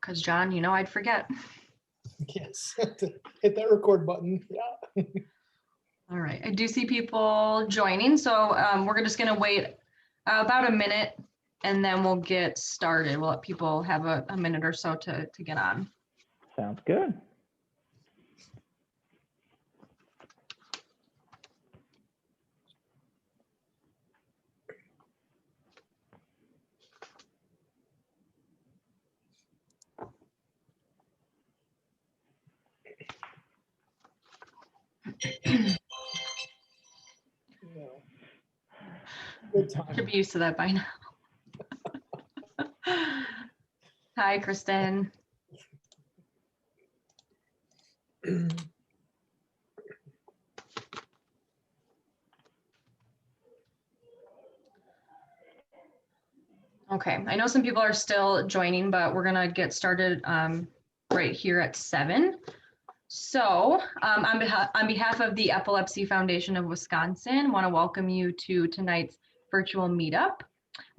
because John, you know, I'd forget. Yes, hit that record button. Yeah. All right, I do see people joining, so we're just gonna wait about a minute and then we'll get started. We'll let people have a minute or so to get on. Sounds good. Good time. Should be used to that by now. Hi, Kristen. Okay, I know some people are still joining, but we're gonna get started right here at 7. So on behalf of the Epilepsy Foundation of Wisconsin, I want to welcome you to tonight's virtual meetup.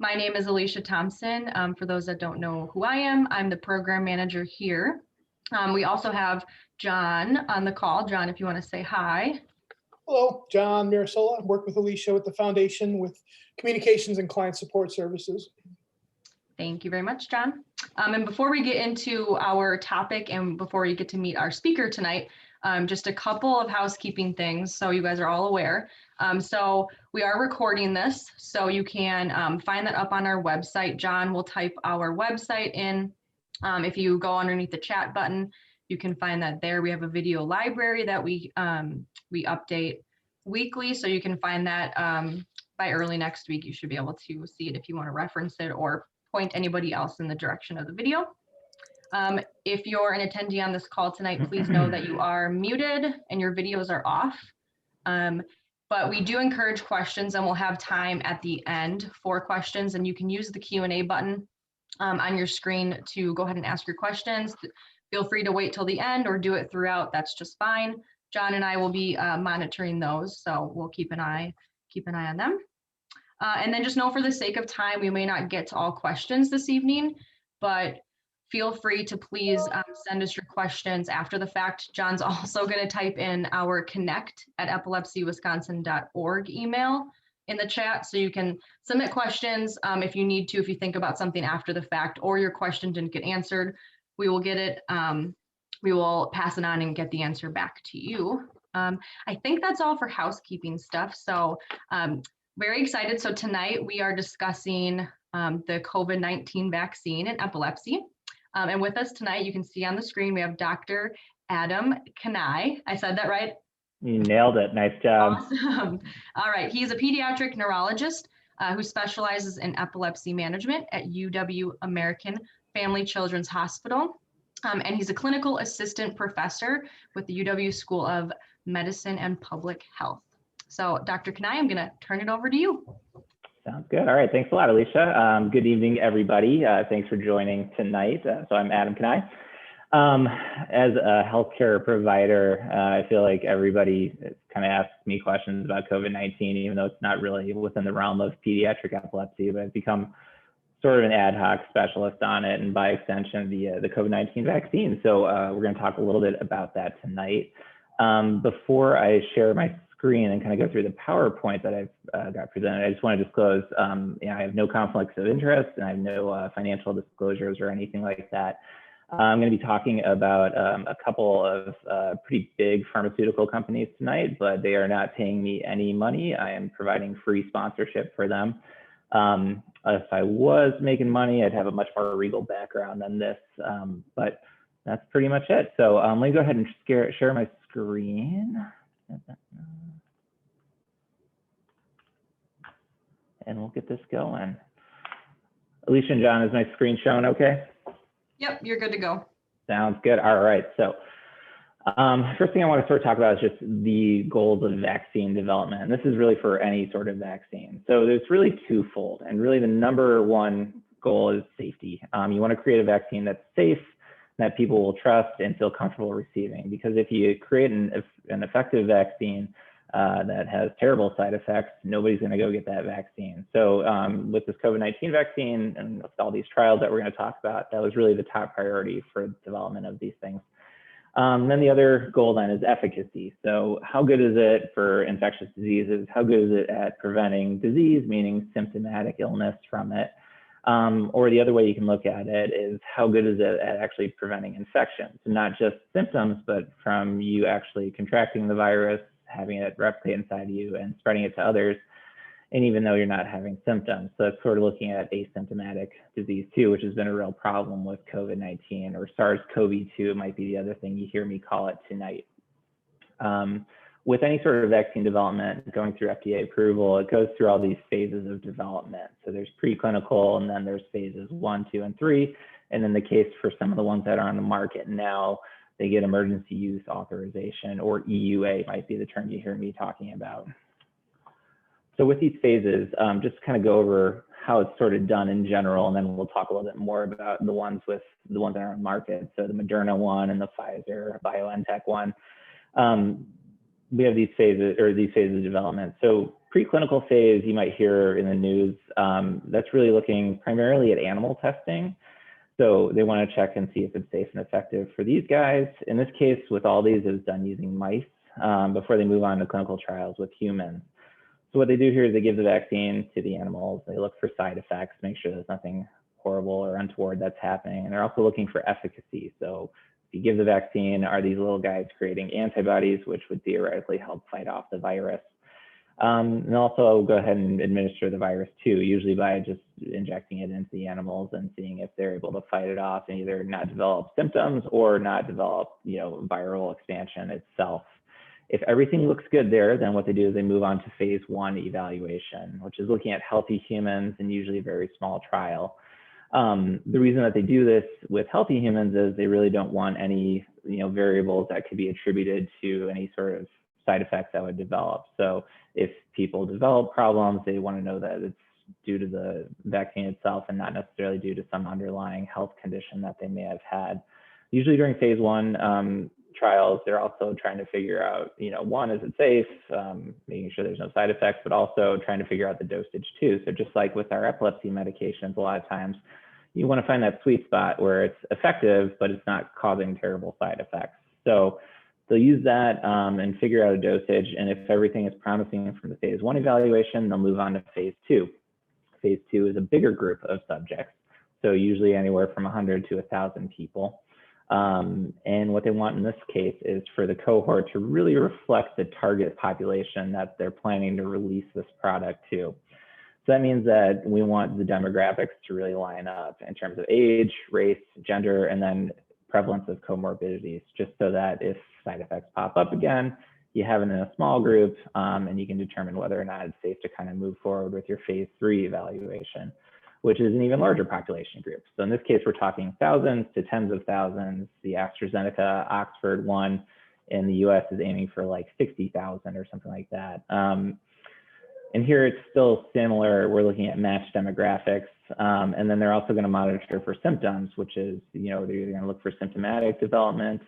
My name is Alicia Thompson. For those that don't know who I am, I'm the program manager here. We also have John on the call. John, if you want to say hi. Hello, John Mirasola. I work with Alicia with the foundation with communications and client support services. Thank you very much, John. And before we get into our topic and before you get to meet our speaker tonight, just a couple of housekeeping things so you guys are all aware. So we are recording this, so you can find that up on our website. John will type our website in. If you go underneath the chat button, you can find that there. We have a video library that we update weekly, so you can find that by early next week. You should be able to see it if you want to reference it or point anybody else in the direction of the video. If you're an attendee on this call tonight, please know that you are muted and your videos are off. But we do encourage questions, and we'll have time at the end for questions, and you can use the Q&A button on your screen to go ahead and ask your questions. Feel free to wait till the end or do it throughout. That's just fine. John and I will be monitoring those, so we'll keep an eye on them. And then just know, for the sake of time, we may not get to all questions this evening, but feel free to please send us your questions after the fact. John's also going to type in our connect@epilepsywisconsin.org email in the chat, so you can submit questions if you need to, if you think about something after the fact or your question didn't get answered. We will get it, we will pass it on and get the answer back to you. I think that's all for housekeeping stuff. So very excited. So tonight we are discussing the COVID-19 vaccine and epilepsy. And with us tonight, you can see on the screen, we have Dr. Adam Kanai. I said that right? You nailed it. Nice job. Awesome. All right. He's a pediatric neurologist who specializes in epilepsy management at UW American Family Children's Hospital. And he's a clinical assistant professor with the UW School of Medicine and Public Health. So Dr. Kanai, I'm going to turn it over to you. Sounds good. All right. Thanks a lot, Alicia. Good evening, everybody. Thanks for joining tonight. So I'm Adam Kanai. As a healthcare provider, I feel like everybody kind of asks me questions about COVID-19, even though it's not really within the realm of pediatric epilepsy, but I've become sort of an ad hoc specialist on it, and by extension, the COVID-19 vaccine. So we're going to talk a little bit about that tonight. Before I share my screen and kind of go through the PowerPoint that I've got presented, I just want to disclose, I have no conflicts of interest, and I have no financial disclosures or anything like that. I'm going to be talking about a couple of pretty big pharmaceutical companies tonight, but they are not paying me any money. I am providing free sponsorship for them. If I was making money, I'd have a much more regal background than this, but that's pretty much it. So let me go ahead and share my screen. And we'll get this going. Alicia and John, is my screen showing okay? Yep, you're good to go. Sounds good. All right. So first thing I want to sort of talk about is just the goals of vaccine development. And this is really for any sort of vaccine. So it's really twofold. And really the number one goal is safety. You want to create a vaccine that's safe, that people will trust and feel comfortable receiving. Because if you create an effective vaccine, that has terrible side effects, nobody's going to go get that vaccine. So with this COVID-19 vaccine and with all these trials that we're going to talk about, that was really the top priority for development of these things. Then the other goal then is efficacy. So how good is it for infectious diseases? How good is it at preventing disease, meaning symptomatic illness from it? Or the other way you can look at it is how good is it at actually preventing infections? So not just symptoms, but from you actually contracting the virus, having it replicate inside of you and spreading it to others, and even though you're not having symptoms. So it's sort of looking at asymptomatic disease too, which has been a real problem with COVID-19, or SARS-CoV-2 might be the other thing you hear me call it tonight. With any sort of vaccine development going through FDA approval, it goes through all these phases of development. So there's preclinical, and then there's phases 1, 2, and 3. And in the case for some of the ones that are on the market now, they get emergency use authorization, or EUA might be the term you hear me talking about. So with these phases, just kind of go over how it's sort of done in general, and then we'll talk a little bit more about the ones that are on the market. So the Moderna one and the Pfizer BioNTech one. We have these phases of development. So preclinical phase, you might hear in the news, that's really looking primarily at animal testing. So they want to check and see if it's safe and effective for these guys. In this case, with all these, it was done using mice before they move on to clinical trials with humans. So what they do here is they give the vaccine to the animals. They look for side effects, make sure there's nothing horrible or untoward that's happening. And they're also looking for efficacy. So if you give the vaccine, are these little guys creating antibodies, which would theoretically help fight off the virus? And also go ahead and administer the virus too, usually by just injecting it into the animals and seeing if they're able to fight it off and either not develop symptoms or not develop, viral expansion itself. If everything looks good there, then what they do is they move on to phase 1 evaluation, which is looking at healthy humans and usually a very small trial. The reason that they do this with healthy humans is they really don't want any variables that could be attributed to any sort of side effects that would develop. So if people develop problems, they want to know that it's due to the vaccine itself and not necessarily due to some underlying health condition that they may have had. Usually during phase 1 trials, they're also trying to figure out, one, is it safe, making sure there's no side effects, but also trying to figure out the dosage too. So just like with our epilepsy medications, a lot of times you want to find that sweet spot where it's effective, but it's not causing terrible side effects. So they'll use that and figure out a dosage. And if everything is promising from the phase 1 evaluation, they'll move on to phase 2. Phase 2 is a bigger group of subjects. So usually anywhere from 100 to 1,000 people. And what they want in this case is for the cohort to really reflect the target population that they're planning to release this product to. So that means that we want the demographics to really line up in terms of age, race, gender, and then prevalence of comorbidities, just so that if side effects pop up again, you have it in a small group and you can determine whether or not it's safe to kind of move forward with your phase 3 evaluation, which is an even larger population group. So in this case, we're talking thousands to tens of thousands. The AstraZeneca Oxford one in the US is aiming for like 60,000 or something like that. And here it's still similar. We're looking at matched demographics. And then they're also going to monitor for symptoms, which is, they're either going to look for symptomatic development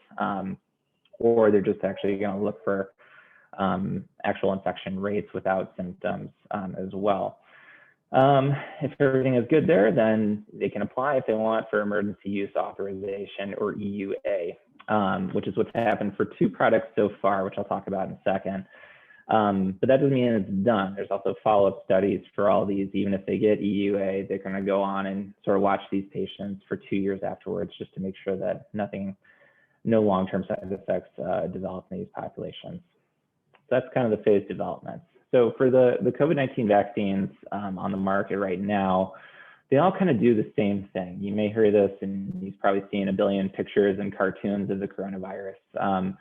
or they're just actually going to look for actual infection rates without symptoms as well. If everything is good there, then they can apply if they want for emergency use authorization, or EUA, which is what's happened for 2 products so far, which I'll talk about in a second. But that doesn't mean it's done. There's also follow-up studies for all these. Even if they get EUA, they're going to go on and sort of watch these patients for 2 years afterwards, just to make sure that no long-term side effects develop in these populations. So that's kind of the phase development. So for the COVID-19 vaccines on the market right now, they all kind of do the same thing. You may hear this, and you've probably seen a billion pictures and cartoons of the coronavirus.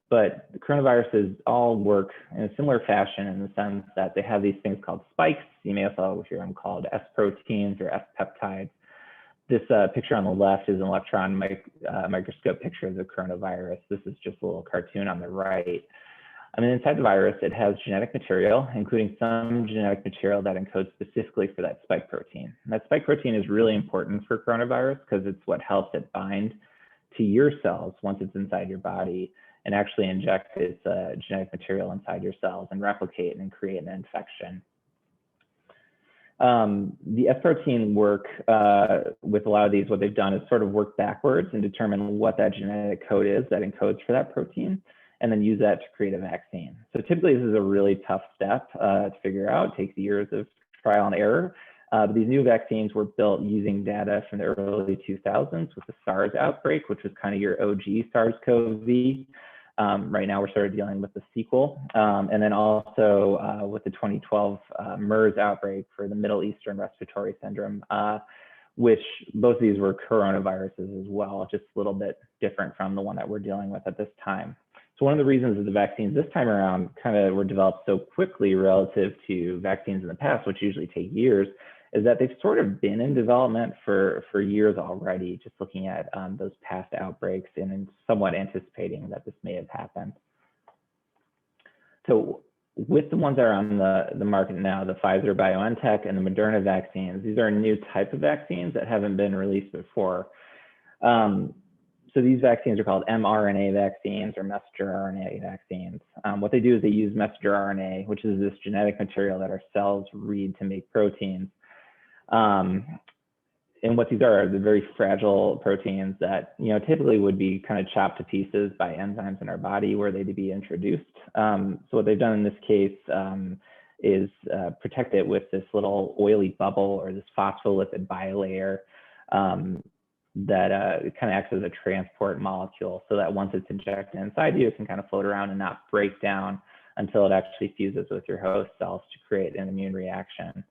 But the coronaviruses all work in a similar fashion in the sense that they have these things called spikes. You may also hear them called S proteins or S peptides. This picture on the left is an electron microscope picture of the coronavirus. This is just a little cartoon on the right. I mean, inside the virus, it has genetic material, including some genetic material that encodes specifically for that spike protein. And that spike protein is really important for coronavirus because it's what helps it bind to your cells once it's inside your body and actually inject its genetic material inside your cells and replicate and create an infection. The S protein work with a lot of these, what they've done is sort of work backwards and determine what that genetic code is that encodes for that protein, and then use that to create a vaccine. So typically this is a really tough step to figure out. It takes years of trial and error. But these new vaccines were built using data from the early 2000s with the SARS outbreak, which was kind of your OG SARS-CoV. Right now we're sort of dealing with the sequel. And then also with the 2012 MERS outbreak for the Middle Eastern Respiratory Syndrome, which both of these were coronaviruses as well, just a little bit different from the one that we're dealing with at this time. So one of the reasons that the vaccines this time around kind of were developed so quickly relative to vaccines in the past, which usually take years, is that they've sort of been in development for years already, just looking at those past outbreaks and somewhat anticipating that this may have happened. So with the ones that are on the market now, the Pfizer, BioNTech, and the Moderna vaccines, these are a new type of vaccines that haven't been released before. So these vaccines are called mRNA vaccines or messenger RNA vaccines. What they do is they use messenger RNA, which is this genetic material that our cells read to make proteins. And what these are the very fragile proteins that typically would be kind of chopped to pieces by enzymes in our body were they to be introduced. So what they've done in this case is protect it with this little oily bubble or this phospholipid bilayer that kind of acts as a transport molecule, so that once it's injected inside you, it can kind of float around and not break down until it actually fuses with your host cells to create an immune reaction.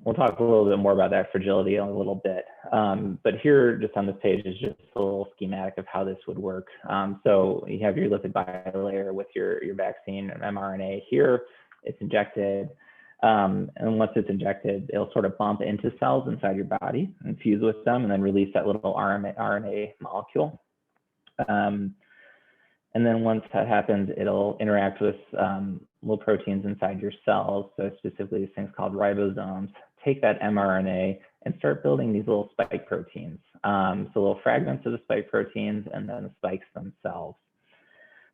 We'll talk a little bit more about that fragility in a little bit. But here, just on this page, is just a little schematic of how this would work. So you have your lipid bilayer with your vaccine mRNA here. It's injected. And once it's injected, it'll sort of bump into cells inside your body and fuse with them and then release that little RNA molecule. And then once that happens, it'll interact with little proteins inside your cells. So specifically these things called ribosomes, take that mRNA and start building these little spike proteins. So little fragments of the spike proteins and then the spikes themselves.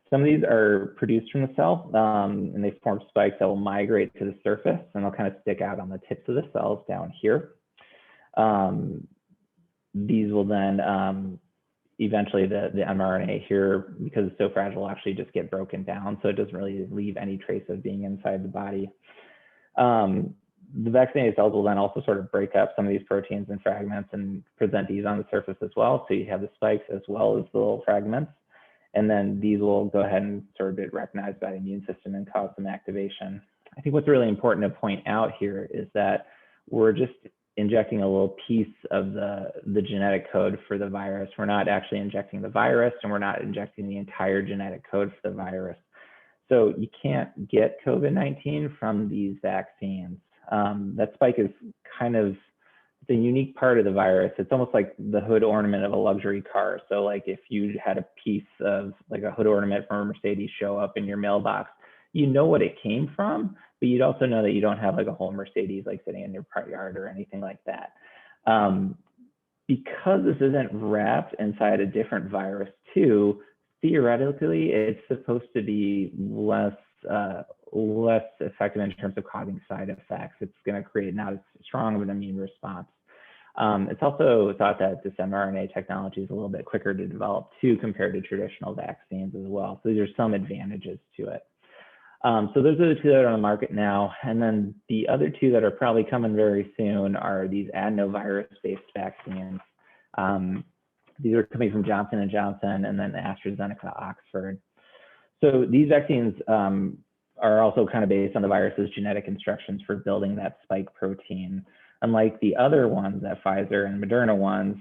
Some of these are produced from the cell and they form spikes that will migrate to the surface and they'll kind of stick out on the tips of the cells down here. These will then eventually the mRNA here, because it's so fragile, will actually just get broken down. So it doesn't really leave any trace of being inside the body. The vaccinated cells will then also sort of break up some of these proteins and fragments and present these on the surface as well. So you have the spikes as well as the little fragments. And then these will go ahead and sort of get recognized by the immune system and cause some activation. I think what's really important to point out here is that we're just injecting a little piece of the genetic code for the virus. We're not actually injecting the virus, and we're not injecting the entire genetic code for the virus. So you can't get COVID-19 from these vaccines. That spike is kind of the unique part of the virus. It's almost like the hood ornament of a luxury car. So like if you had a piece of like a hood ornament from a Mercedes show up in your mailbox, you know what it came from, but you'd also know that you don't have like a whole Mercedes like sitting in your front yard or anything like that. Because this isn't wrapped inside a different virus too, theoretically, it's supposed to be less effective in terms of causing side effects. It's going to create not as strong of an immune response. It's also thought that this mRNA technology is a little bit quicker to develop too compared to traditional vaccines as well. So there's some advantages to it. So those are the two that are on the market now. And then the other two that are probably coming very soon are these adenovirus-based vaccines. These are coming from Johnson & Johnson and then AstraZeneca, Oxford. So these vaccines are also kind of based on the virus's genetic instructions for building that spike protein. Unlike the other ones, that Pfizer and Moderna ones,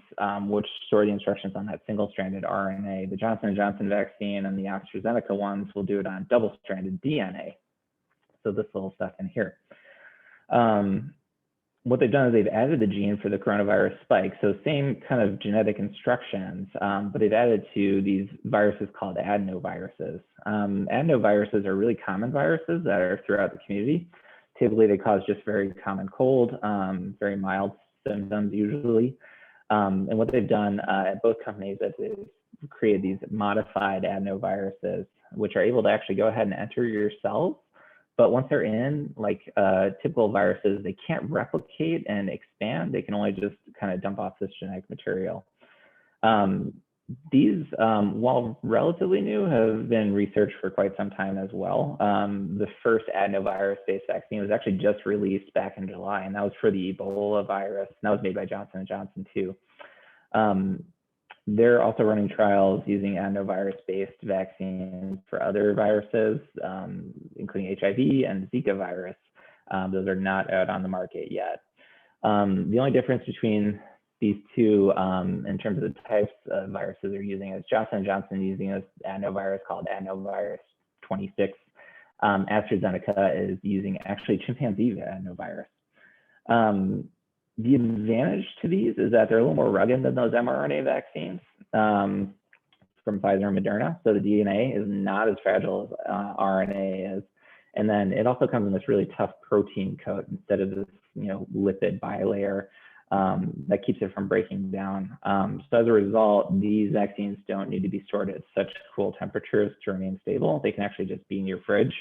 which store the instructions on that single-stranded RNA, the Johnson & Johnson vaccine and the AstraZeneca ones will do it on double-stranded DNA. So this little stuff in here. What they've done is they've added the gene for the coronavirus spike. So same kind of genetic instructions, but they've added to these viruses called adenoviruses. Adenoviruses are really common viruses that are throughout the community. Typically, they cause just very common cold, very mild symptoms usually. And what they've done at both companies is they've created these modified adenoviruses, which are able to actually go ahead and enter your cells. But once they're in, like typical viruses, they can't replicate and expand. They can only just kind of dump off this genetic material. These, while relatively new, have been researched for quite some time as well. The first adenovirus-based vaccine was actually just released back in July, and that was for the Ebola virus. And that was made by Johnson & Johnson too. They're also running trials using adenovirus-based vaccines for other viruses, including HIV and Zika virus. Those are not out on the market yet. The only difference between these two in terms of the types of viruses they're using is Johnson & Johnson using an adenovirus called adenovirus 26. AstraZeneca is using actually chimpanzee adenovirus. The advantage to these is that they're a little more rugged than those mRNA vaccines from Pfizer and Moderna. So the DNA is not as fragile as RNA is. And then it also comes in this really tough protein coat instead of this, lipid bilayer that keeps it from breaking down. So as a result, these vaccines don't need to be stored at such cool temperatures to remain stable. They can actually just be in your fridge.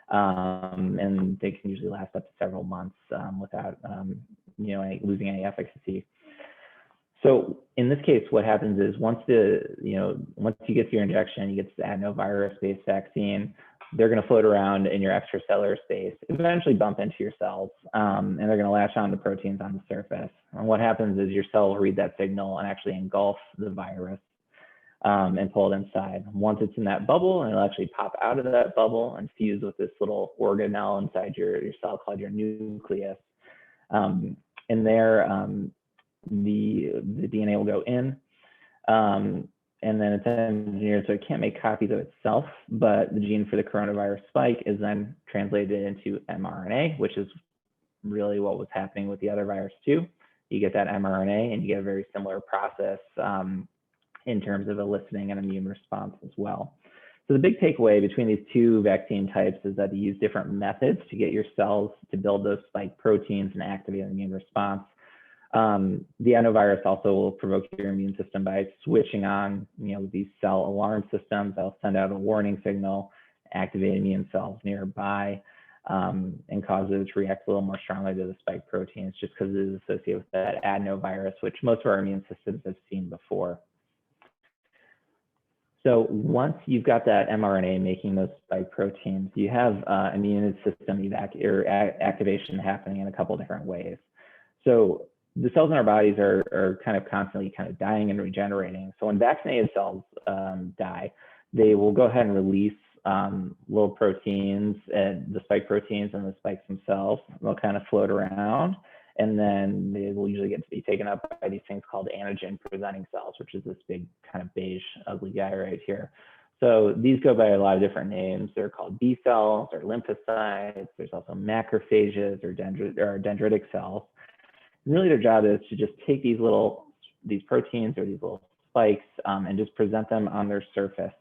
And they can usually last up to several months without losing any efficacy. So in this case, what happens is once you get to your injection, you get this adenovirus-based vaccine, they're going to float around in your extracellular space, eventually bump into your cells, and they're going to latch on to proteins on the surface. And what happens is your cell will read that signal and actually engulf the virus and pull it inside. Once it's in that bubble, and it'll actually pop out of that bubble and fuse with this little organelle inside your cell called your nucleus. And there, the DNA will go in, and then it's engineered so it can't make copies of itself, but the gene for the coronavirus spike is then translated into mRNA, which is really what was happening with the other virus too. You get that mRNA and you get a very similar process in terms of eliciting an immune response as well. So the big takeaway between these two vaccine types is that they use different methods to get your cells to build those spike proteins and activate an immune response. The adenovirus also will provoke your immune system by switching on, these cell alarm systems. They'll send out a warning signal, activate immune cells nearby, and cause it to react a little more strongly to the spike proteins just because it is associated with that adenovirus, which most of our immune systems have seen before. So once you've got that mRNA making those spike proteins, you have immune system activation happening in a couple different ways. So the cells in our bodies are kind of constantly dying and regenerating. So when vaccinated cells die, they will go ahead and release little proteins, and the spike proteins and the spikes themselves. They'll kind of float around, and then they will usually get to be taken up by these things called antigen presenting cells, which is this big kind of beige, ugly guy right here. So these go by a lot of different names. They're called B cells or lymphocytes. There's also macrophages or dendritic cells. And really their job is to just take these proteins or these little spikes and just present them on their surface.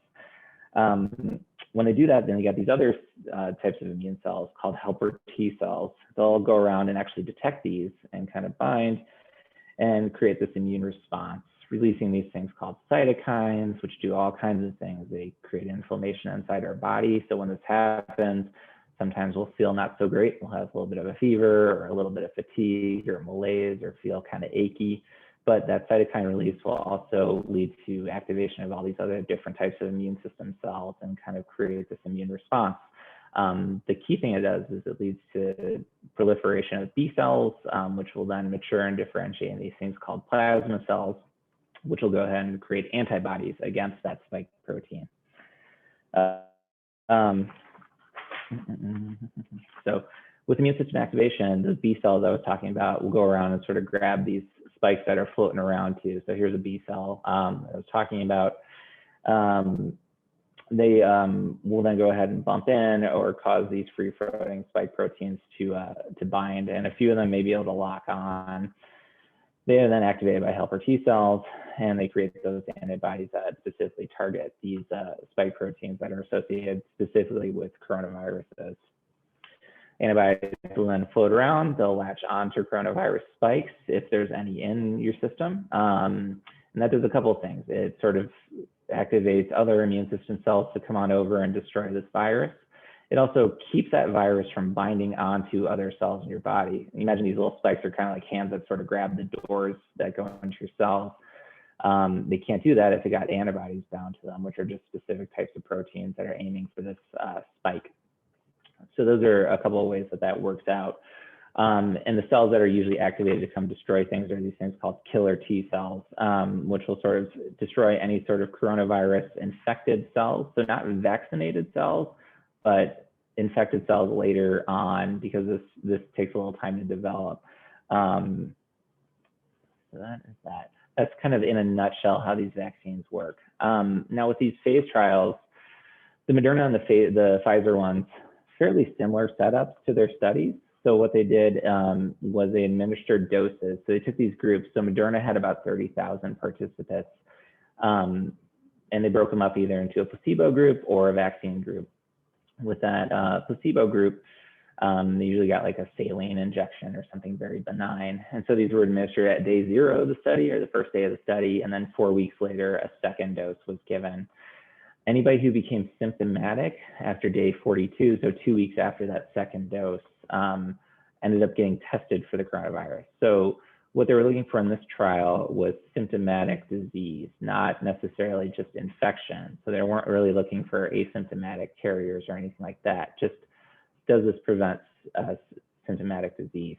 When they do that, then you got these other types of immune cells called helper T cells. They'll go around and actually detect these and kind of bind and create this immune response, releasing these things called cytokines, which do all kinds of things. They create inflammation inside our body. So when this happens, sometimes we'll feel not so great. We'll have a little bit of a fever or a little bit of fatigue or malaise or feel kind of achy. But that cytokine release will also lead to activation of all these other different types of immune system cells and kind of create this immune response. The key thing it does is it leads to proliferation of B cells, which will then mature and differentiate in these things called plasma cells, which will go ahead and create antibodies against that spike protein. So with immune system activation, the B cells I was talking about will go around and sort of grab these spikes that are floating around too. So here's a B cell I was talking about. They will then go ahead and bump in or cause these free-floating spike proteins to bind, and a few of them may be able to lock on. They are then activated by helper T cells, and they create those antibodies that specifically target these spike proteins that are associated specifically with coronaviruses. Antibodies will then float around. They'll latch onto coronavirus spikes if there's any in your system. And that does a couple of things. It sort of activates other immune system cells to come on over and destroy this virus. It also keeps that virus from binding onto other cells in your body. Imagine these little spikes are kind of like hands that sort of grab the doors that go into your cells. They can't do that if they got antibodies bound to them, which are just specific types of proteins that are aiming for this spike. So those are a couple of ways that that works out. And the cells that are usually activated to come destroy things are these things called killer T cells, which will sort of destroy any sort of coronavirus infected cells. So not vaccinated cells, but infected cells later on, because this takes a little time to develop. So that is that. That's kind of in a nutshell how these vaccines work. Now with these phase trials, the Moderna and the Pfizer ones, fairly similar setups to their studies. So what they did was they administered doses. So they took these groups. So Moderna had about 30,000 participants, and they broke them up either into a placebo group or a vaccine group. With that placebo group, they usually got like a saline injection or something very benign. And so these were administered at day 0 of the study, or the first day of the study, and then 4 weeks later, a second dose was given. Anybody who became symptomatic after day 42, so 2 weeks after that second dose, ended up getting tested for the coronavirus. So what they were looking for in this trial was symptomatic disease, not necessarily just infection. So they weren't really looking for asymptomatic carriers or anything like that. Just does this prevent symptomatic disease?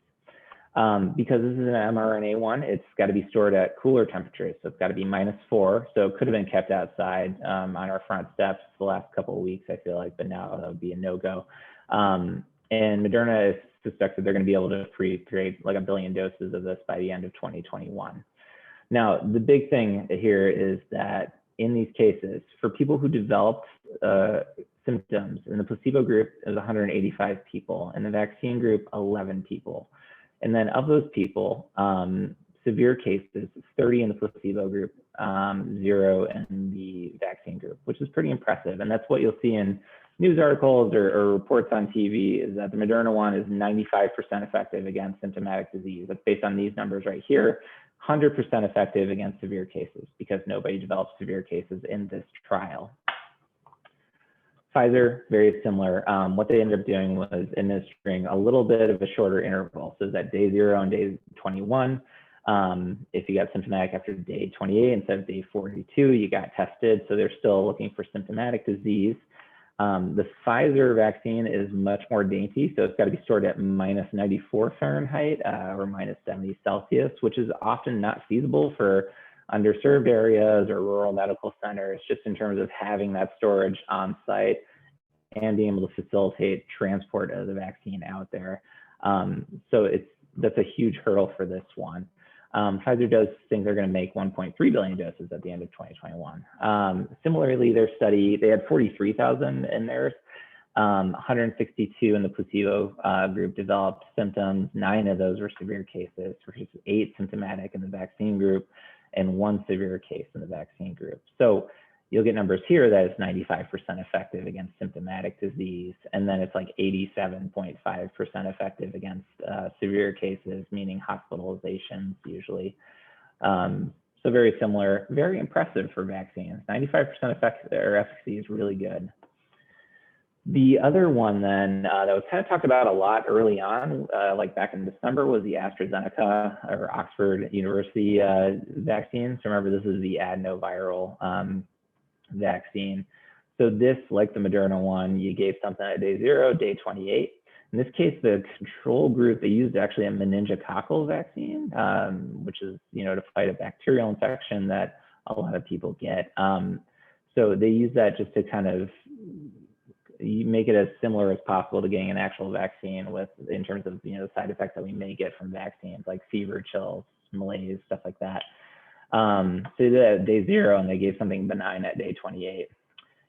Because this is an mRNA one, it's got to be stored at cooler temperatures. So it's got to be -4. So it could have been kept outside on our front steps the last couple of weeks, I feel like, but now that would be a no-go. And Moderna suspects that they're going to be able to create like 1 billion doses of this by the end of 2021. Now, the big thing here is that in these cases, for people who developed symptoms, in the placebo group, it was 185 people, in the vaccine group, 11 people. And then of those people, severe cases, 30 in the placebo group, 0 in the vaccine group, which is pretty impressive. And that's what you'll see in news articles or reports on TV, is that the Moderna one is 95% effective against symptomatic disease. That's based on these numbers right here, 100% effective against severe cases, because nobody developed severe cases in this trial. Pfizer, very similar. What they ended up doing was administering a little bit of a shorter interval. So that day 0 and day 21, if you got symptomatic after day 28 instead of day 42, you got tested. So they're still looking for symptomatic disease. The Pfizer vaccine is much more dainty. So it's got to be stored at -94 Fahrenheit or -70 Celsius, which is often not feasible for underserved areas or rural medical centers, just in terms of having that storage on site and being able to facilitate transport of the vaccine out there. So that's a huge hurdle for this one. Pfizer does think they're going to make 1.3 billion doses at the end of 2021. Similarly, their study, they had 43,000 in theirs. 162 in the placebo group developed symptoms. 9 of those were severe cases, versus 8 symptomatic in the vaccine group and 1 severe case in the vaccine group. So you'll get numbers here that is 95% effective against symptomatic disease. And then it's like 87.5% effective against severe cases, meaning hospitalizations usually. So very similar, very impressive for vaccines. 95% efficacy is really good. The other one then that was kind of talked about a lot early on, like back in December, was the AstraZeneca or Oxford University vaccine. So remember, this is the adenoviral vaccine. So this, like the Moderna one, you gave something at day 0, day 28. In this case, the control group, they used actually a meningococcal vaccine, which is, to fight a bacterial infection that a lot of people get. So they use that just to kind of make it as similar as possible to getting an actual vaccine in terms of, the side effects that we may get from vaccines, like fever, chills, malaise, stuff like that. So they did that at day 0, and they gave something benign at day 28.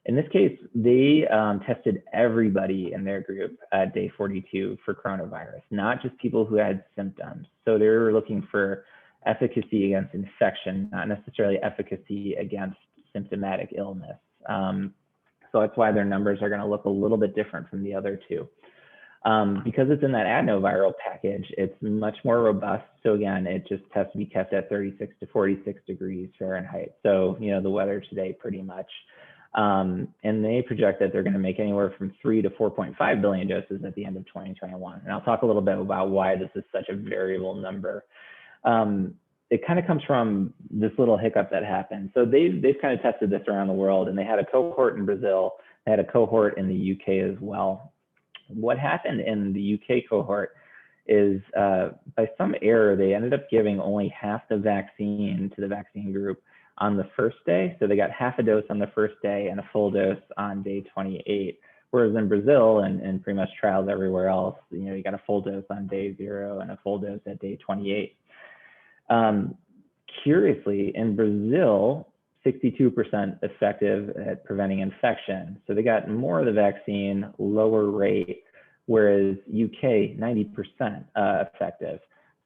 In this case, they tested everybody in their group at day 42 for coronavirus, not just people who had symptoms. So they were looking for efficacy against infection, not necessarily efficacy against symptomatic illness. So that's why their numbers are going to look a little bit different from the other two. Because it's in that adenoviral package, it's much more robust. So again, it just has to be kept at 36 to 46 degrees Fahrenheit. So, the weather today pretty much. And they project that they're going to make anywhere from 3 to 4.5 billion doses at the end of 2021. And I'll talk a little bit about why this is such a variable number. It kind of comes from this little hiccup that happened. So they've kind of tested this around the world, and they had a cohort in Brazil, they had a cohort in the UK as well. What happened in the UK cohort is by some error, they ended up giving only half the vaccine to the vaccine group on the first day. So they got half a dose on the first day and a full dose on day 28. Whereas in Brazil and pretty much trials everywhere else, you got a full dose on day 0 and a full dose at day 28. Curiously, in Brazil, 62% effective at preventing infection. So they got more of the vaccine, lower rate, whereas UK, 90% effective.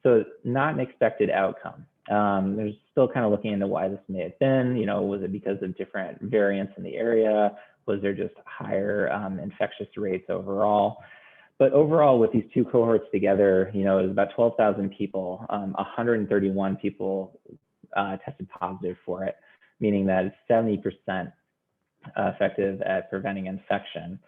So not an expected outcome. There's still kind of looking into why this may have been. Was it because of different variants in the area? Was there just higher infectious rates overall? But overall, with these two cohorts together, it was about 12,000 people. 131 people tested positive for it, meaning that it's 70% effective at preventing infection.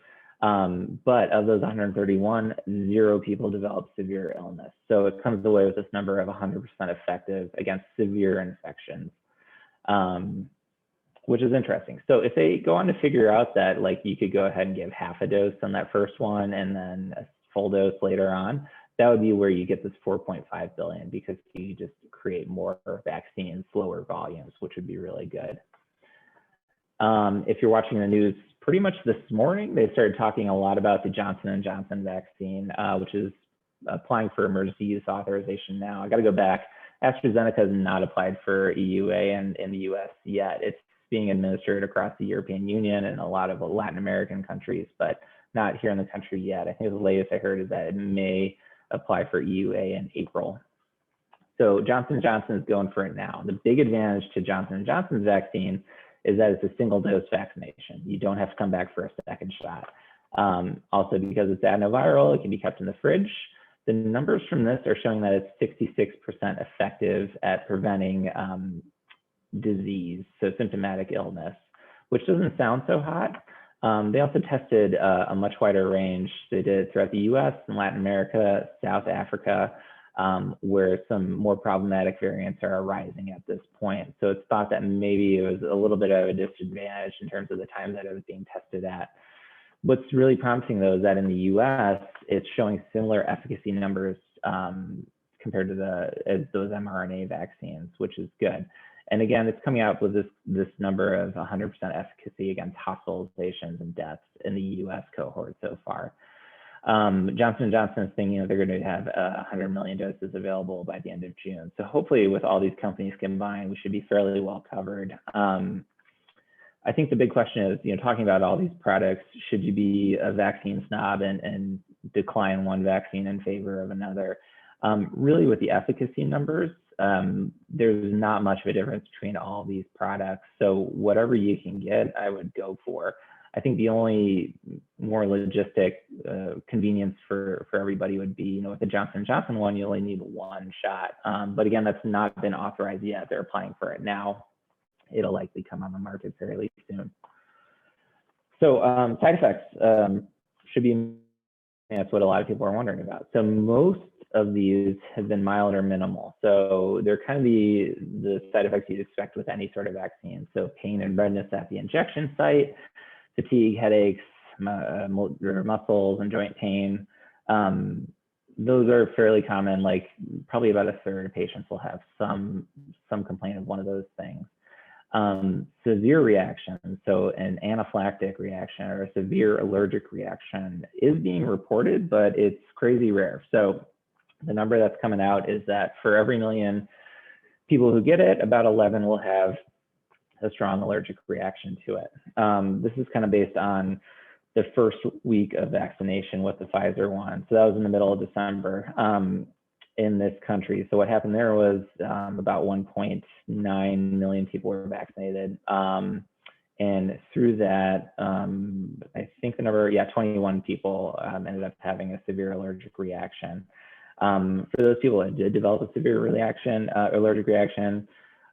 But of those 131, 0 people developed severe illness. So it comes away with this number of 100% effective against severe infections, which is interesting. So if they go on to figure out that you could go ahead and give half a dose on that first one and then a full dose later on, that would be where you get this 4.5 billion, because you just create more vaccine, slower volumes, which would be really good. If you're watching the news, pretty much this morning, they started talking a lot about the Johnson & Johnson vaccine, which is applying for emergency use authorization now. I got to go back. AstraZeneca has not applied for EUA in the US yet. It's being administered across the European Union and a lot of Latin American countries, but not here in the country yet. I think the latest I heard is that it may apply for EUA in April. So Johnson & Johnson is going for it now. The big advantage to Johnson & Johnson's vaccine is that it's a single dose vaccination. You don't have to come back for a second shot. Also, because it's adenoviral, it can be kept in the fridge. The numbers from this are showing that it's 66% effective at preventing disease, so symptomatic illness, which doesn't sound so hot. They also tested a much wider range. They did it throughout the US and Latin America, South Africa, where some more problematic variants are arising at this point. So it's thought that maybe it was a little bit of a disadvantage in terms of the time that it was being tested at. What's really promising, though, is that in the US, it's showing similar efficacy numbers compared to those mRNA vaccines, which is good. And again, it's coming out with this number of 100% efficacy against hospitalizations and deaths in the US cohort so far. Johnson & Johnson is thinking they're going to have 100 million doses available by the end of June. So hopefully with all these companies combined, we should be fairly well covered. I think the big question is, talking about all these products, should you be a vaccine snob and decline one vaccine in favor of another? Really with the efficacy numbers, there's not much of a difference between all these products. So whatever you can get, I would go for. I think the only more logistic convenience for everybody would be, with the Johnson & Johnson one, you only need one shot. But again, that's not been authorized yet. They're applying for it now. It'll likely come on the market fairly soon. So side effects should be, that's what a lot of people are wondering about. So most of these have been mild or minimal. So they're kind of the side effects you'd expect with any sort of vaccine. So pain and redness at the injection site, fatigue, headaches, muscles and joint pain. Those are fairly common, probably about a third of patients will have some complaint of one of those things. Severe reactions, so an anaphylactic reaction or a severe allergic reaction is being reported, but it's crazy rare. So the number that's coming out is that for every million people who get it, about 11 will have a strong allergic reaction to it. This is kind of based on the first week of vaccination with the Pfizer one. So that was in the middle of December in this country. So what happened there was about 1.9 million people were vaccinated. And through that, I think the number, 21 people ended up having a severe allergic reaction. For those people that did develop a severe allergic reaction,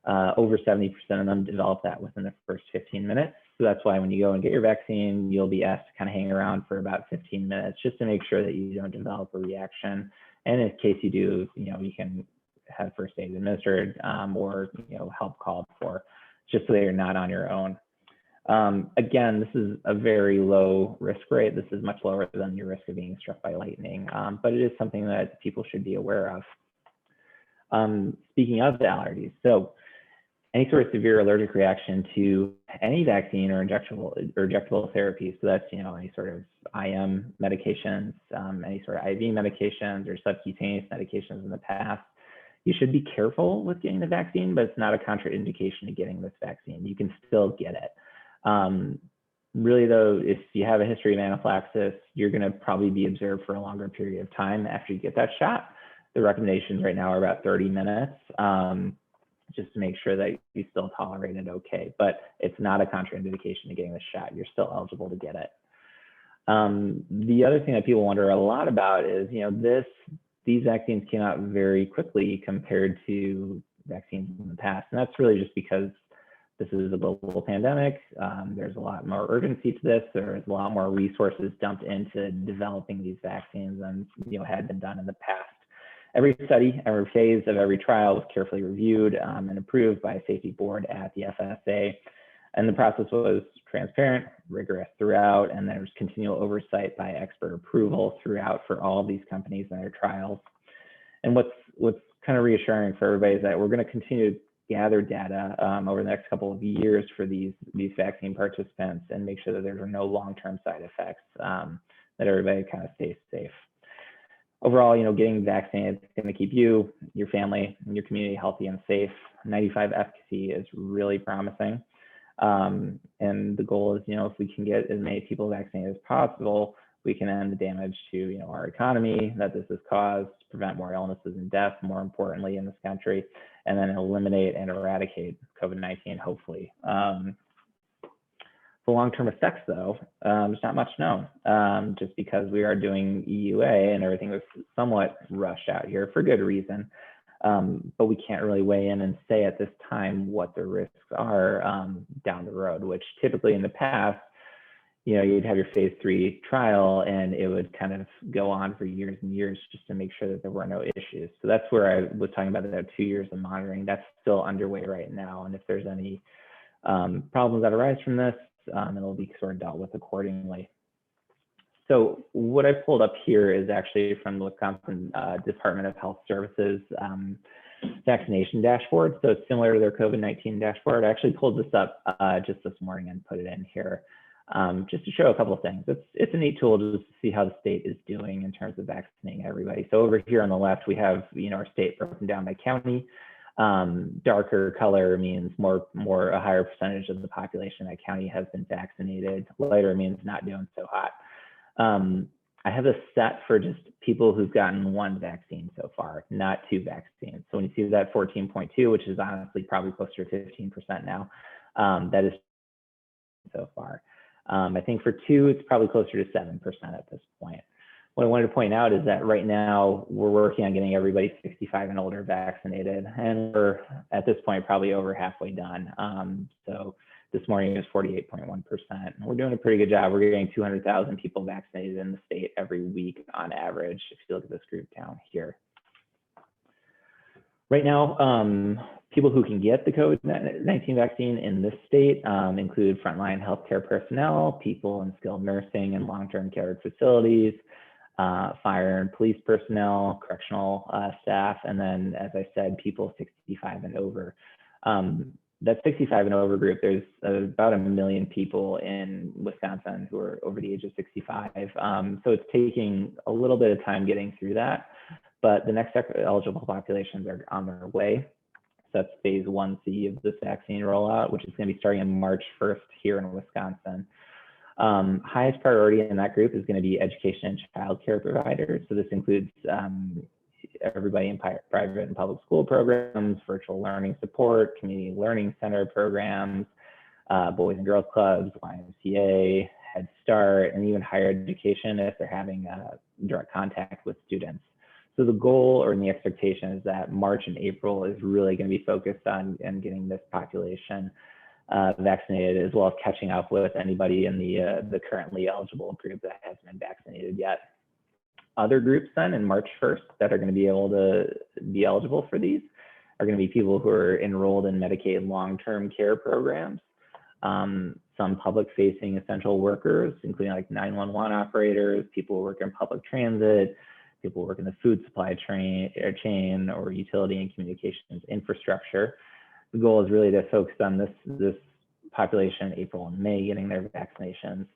over 70% of them developed that within the first 15 minutes. So that's why when you go and get your vaccine, you'll be asked to kind of hang around for about 15 minutes just to make sure that you don't develop a reaction. And in case you do, you can have first aid administered or, help called for, just so that you're not on your own. Again, this is a very low risk rate. This is much lower than your risk of being struck by lightning, but it is something that people should be aware of. Speaking of the allergies, so any sort of severe allergic reaction to any vaccine or injectable therapy, so that's any sort of IM medications, any sort of IV medications or subcutaneous medications in the past, you should be careful with getting the vaccine, but it's not a contraindication to getting this vaccine. You can still get it. Really though, if you have a history of anaphylaxis, you're going to probably be observed for a longer period of time after you get that shot. The recommendations right now are about 30 minutes, just to make sure that you still tolerate it okay, but it's not a contraindication to getting the shot. You're still eligible to get it. The other thing that people wonder a lot about is, these vaccines came out very quickly compared to vaccines in the past. And that's really just because this is a global pandemic. There's a lot more urgency to this. There's a lot more resources dumped into developing these vaccines than had been done in the past. Every study, every phase of every trial was carefully reviewed and approved by a safety board at the FSA. And the process was transparent, rigorous throughout, and there was continual oversight by expert approval throughout for all of these companies and their trials. And what's kind of reassuring for everybody is that we're going to continue to gather data over the next couple of years for these vaccine participants and make sure that there are no long-term side effects, that everybody kind of stays safe. Overall, getting vaccinated is going to keep you, your family, and your community healthy and safe. 95 efficacy is really promising. And the goal is, if we can get as many people vaccinated as possible, we can end the damage to, our economy that this has caused, prevent more illnesses and deaths, more importantly, in this country, and then eliminate and eradicate COVID-19, hopefully. The long-term effects, though, there's not much known, just because we are doing EUA and everything was somewhat rushed out here for good reason. But we can't really weigh in and say at this time what the risks are down the road, which typically in the past, you'd have your phase 3 trial and it would kind of go on for years and years just to make sure that there were no issues. So that's where I was talking about that 2 years of monitoring. That's still underway right now. And if there's any problems that arise from this, it'll be sort of dealt with accordingly. So what I've pulled up here is actually from the Wisconsin Department of Health Services vaccination dashboard. So it's similar to their COVID-19 dashboard. I actually pulled this up just this morning and put it in here just to show a couple of things. It's a neat tool just to see how the state is doing in terms of vaccinating everybody. So over here on the left, we have our state broken down by county. Darker color means a higher percentage of the population that county has been vaccinated. Lighter means not doing so hot. I have a set for just people who've gotten one vaccine so far, not two vaccines. So when you see that 14.2, which is honestly probably closer to 15% now, that is so far. I think for two, it's probably closer to 7% at this point. What I wanted to point out is that right now we're working on getting everybody 65 and older vaccinated, and we're at this point probably over halfway done. So this morning is 48.1%. We're doing a pretty good job. We're getting 200,000 people vaccinated in the state every week on average, if you look at this group down here. Right now, people who can get the COVID-19 vaccine in this state include frontline healthcare personnel, people in skilled nursing and long-term care facilities, fire and police personnel, correctional staff, and then, as I said, people 65 and over. That 65 and over group, there's about 1 million people in Wisconsin who are over the age of 65. So it's taking a little bit of time getting through that, but the next eligible populations are on their way. So that's phase 1C of this vaccine rollout, which is going to be starting on March 1st here in Wisconsin. Highest priority in that group is going to be education and childcare providers. So this includes everybody in private and public school programs, virtual learning support, community learning center programs, Boys and Girls Clubs, YMCA, Head Start, and even higher education if they're having direct contact with students. So the goal or the expectation is that March and April is really going to be focused on getting this population vaccinated, as well as catching up with anybody in the currently eligible group that hasn't been vaccinated yet. Other groups then in March 1st that are going to be able to be eligible for these are going to be people who are enrolled in Medicaid long-term care programs, some public-facing essential workers, including like 911 operators, people who work in public transit, people who work in the food supply chain or utility and communications infrastructure. The goal is really to focus on this population in April and May getting their vaccinations.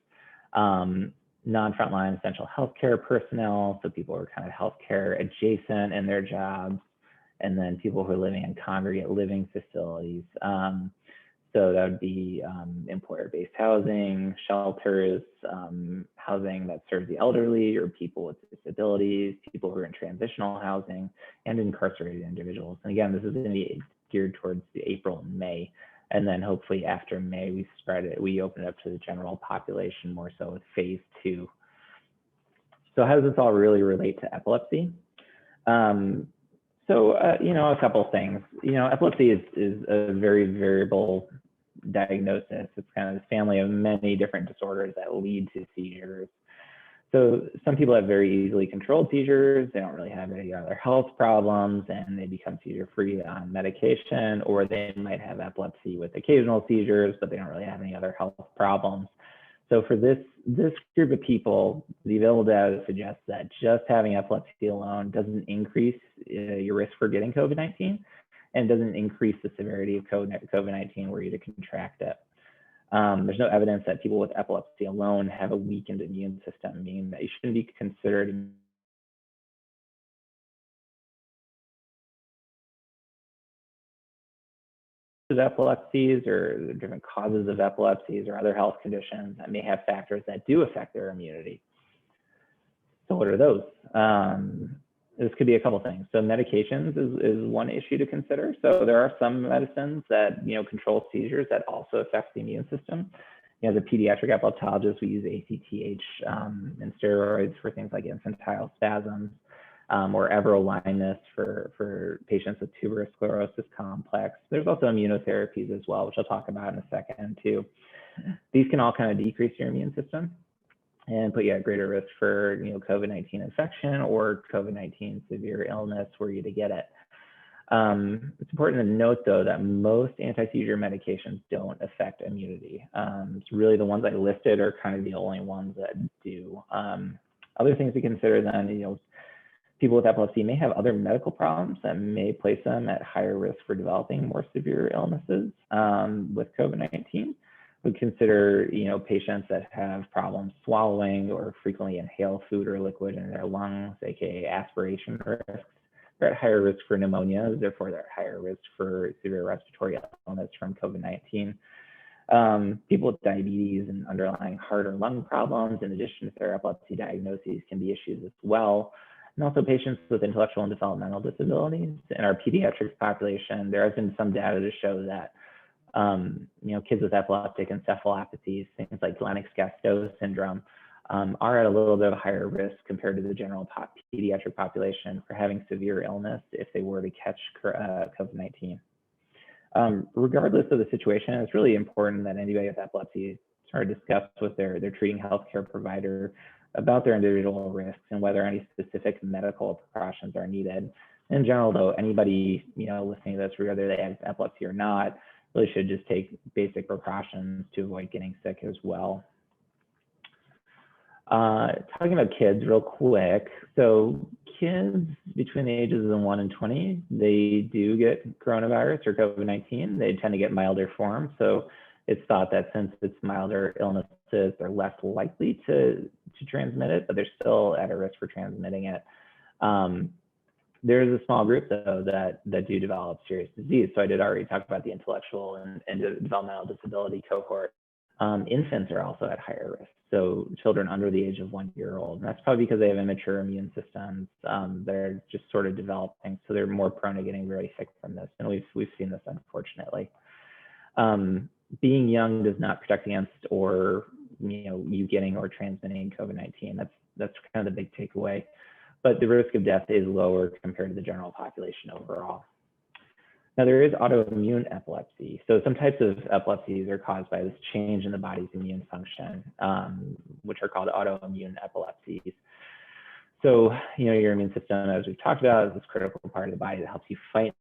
Non-frontline essential healthcare personnel, so people who are kind of healthcare adjacent in their jobs, and then people who are living in congregate living facilities. So that would be employer-based housing, shelters, housing that serves the elderly or people with disabilities, people who are in transitional housing, and incarcerated individuals. And again, this is going to be geared towards the April and May. And then hopefully after May, we open it up to the general population more so with phase 2. So how does this all really relate to epilepsy? A couple of things. Epilepsy is a very variable diagnosis. It's kind of a family of many different disorders that lead to seizures. So some people have very easily controlled seizures. They don't really have any other health problems, and they become seizure-free on medication, or they might have epilepsy with occasional seizures, but they don't really have any other health problems. So for this group of people, the available data suggests that just having epilepsy alone doesn't increase your risk for getting COVID-19 and doesn't increase the severity of COVID-19 were you to contract it. There's no evidence that people with epilepsy alone have a weakened immune system, meaning that you shouldn't be considered of epilepsies or the different causes of epilepsies or other health conditions that may have factors that do affect their immunity. So what are those? This could be a couple things. So medications is one issue to consider. So there are some medicines that control seizures that also affect the immune system. As a pediatric epileptologist, we use ACTH and steroids for things like infantile spasms, or everolimus for patients with tuberous sclerosis complex. There's also immunotherapies as well, which I'll talk about in a second too. These can all kind of decrease your immune system and put you at greater risk for COVID-19 infection or COVID-19 severe illness were you to get it. It's important to note though that most anti-seizure medications don't affect immunity. It's really the ones I listed are kind of the only ones that do. Other things to consider then, people with epilepsy may have other medical problems that may place them at higher risk for developing more severe illnesses with COVID-19. We consider, patients that have problems swallowing or frequently inhale food or liquid in their lungs, aka aspiration risks. They're at higher risk for pneumonia, therefore they're at higher risk for severe respiratory illness from COVID-19. People with diabetes and underlying heart or lung problems, in addition to their epilepsy diagnoses, can be issues as well. And also patients with intellectual and developmental disabilities. In our pediatric population, there has been some data to show that kids with epileptic encephalopathies, things like Lennox-Gastaut syndrome, are at a little bit of a higher risk compared to the general pediatric population for having severe illness if they were to catch COVID-19. Regardless of the situation, it's really important that anybody with epilepsy start to discuss with their treating healthcare provider about their individual risks and whether any specific medical precautions are needed. In general, though, anybody listening to this, whether they have epilepsy or not, really should just take basic precautions to avoid getting sick as well. Talking about kids real quick. So kids between the ages of 1 and 20, they do get coronavirus or COVID-19. They tend to get milder forms. So it's thought that since it's milder illnesses, they're less likely to transmit it, but they're still at a risk for transmitting it. There's a small group though that do develop serious disease. So I did already talk about the intellectual and developmental disability cohort. Infants are also at higher risk. So children under the age of 1 year old. And that's probably because they have immature immune systems that are just sort of developing. So they're more prone to getting really sick from this. And we've seen this unfortunately. being young does not protect against or you getting or transmitting COVID-19. That's kind of the big takeaway. But the risk of death is lower compared to the general population overall. Now, there is autoimmune epilepsy. So some types of epilepsies are caused by this change in the body's immune function, which are called autoimmune epilepsies. So, your immune system, as we've talked about, is this critical part of the body that helps you fight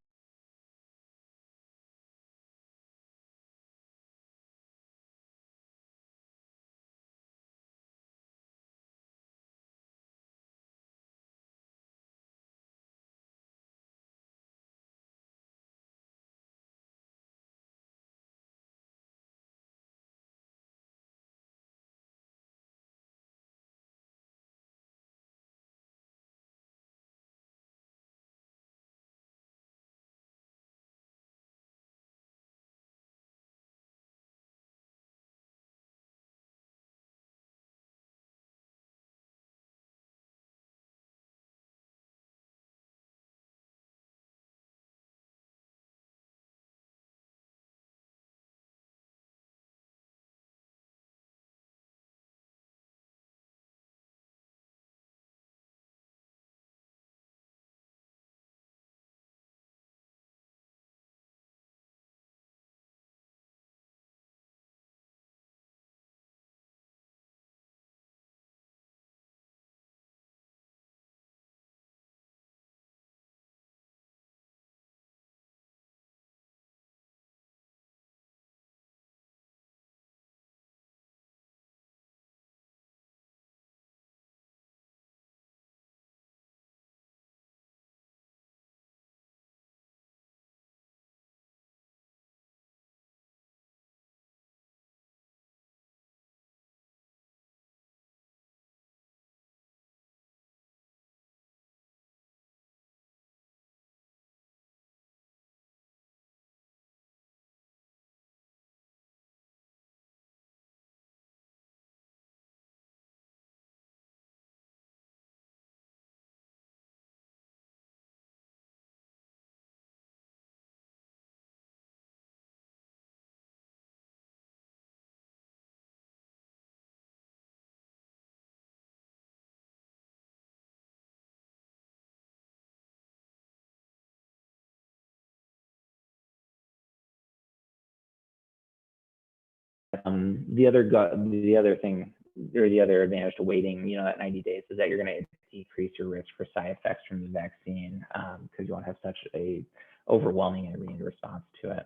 the other thing, or the other advantage to waiting, that 90 days is that you're going to decrease your risk for side effects from the vaccine because you won't have such a overwhelming and immune response to it.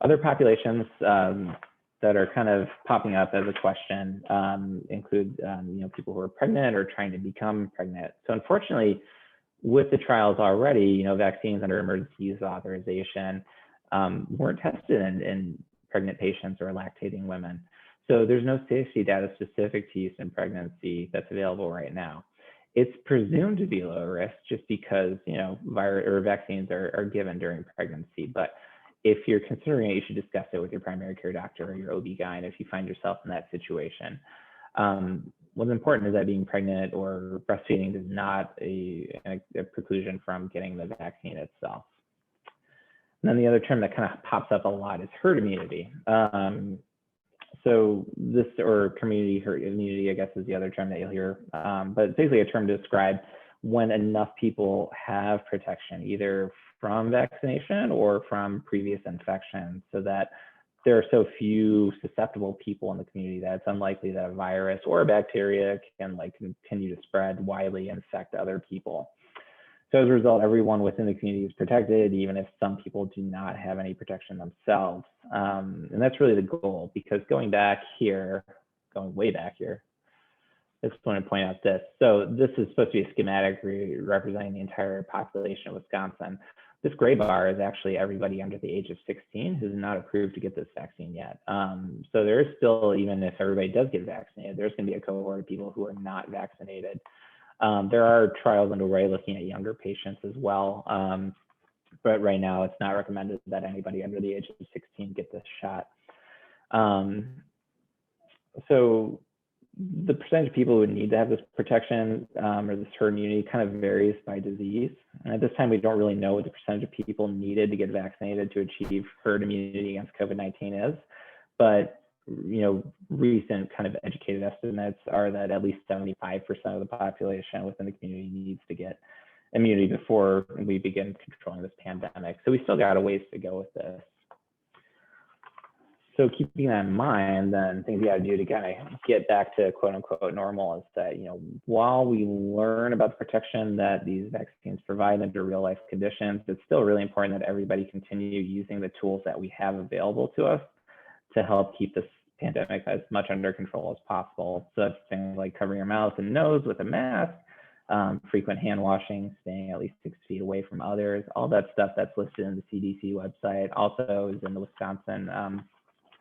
Other populations that are kind of popping up as a question include people who are pregnant or trying to become pregnant. So unfortunately, with the trials already, vaccines under emergency use authorization weren't tested in pregnant patients or lactating women. So there's no safety data specific to use in pregnancy that's available right now. It's presumed to be low risk just because, vaccines are given during pregnancy. But if you're considering it, you should discuss it with your primary care doctor or your OB-GYN if you find yourself in that situation. What's important is that being pregnant or breastfeeding is not a preclusion from getting the vaccine itself. And then the other term that kind of pops up a lot is herd immunity. So this, or community herd immunity, I guess, is the other term that you'll hear. But it's basically a term to describe when enough people have protection, either from vaccination or from previous infection, so that there are so few susceptible people in the community that it's unlikely that a virus or a bacteria can continue to spread widely and infect other people. So as a result, everyone within the community is protected, even if some people do not have any protection themselves. And that's really the goal, because going way back here, I just want to point out this. So this is supposed to be a schematic representing the entire population of Wisconsin. This gray bar is actually everybody under the age of 16 who's not approved to get this vaccine yet. So there is still, even if everybody does get vaccinated, there's going to be a cohort of people who are not vaccinated. There are trials underway looking at younger patients as well, but right now it's not recommended that anybody under the age of 16 get this shot. So the percentage of people who would need to have this protection or this herd immunity kind of varies by disease. And at this time, we don't really know what the percentage of people needed to get vaccinated to achieve herd immunity against COVID-19 is. But recent kind of educated estimates are that at least 75% of the population within the community needs to get immunity before we begin controlling this pandemic. So we still got a ways to go with this. So keeping that in mind, then things you got to do to kind of get back to quote unquote normal is that, while we learn about the protection that these vaccines provide under real life conditions, it's still really important that everybody continue using the tools that we have available to us to help keep this pandemic as much under control as possible. So that's things like covering your mouth and nose with a mask, frequent hand washing, staying at least 6 feet away from others, all that stuff that's listed in the CDC website, also is in the Wisconsin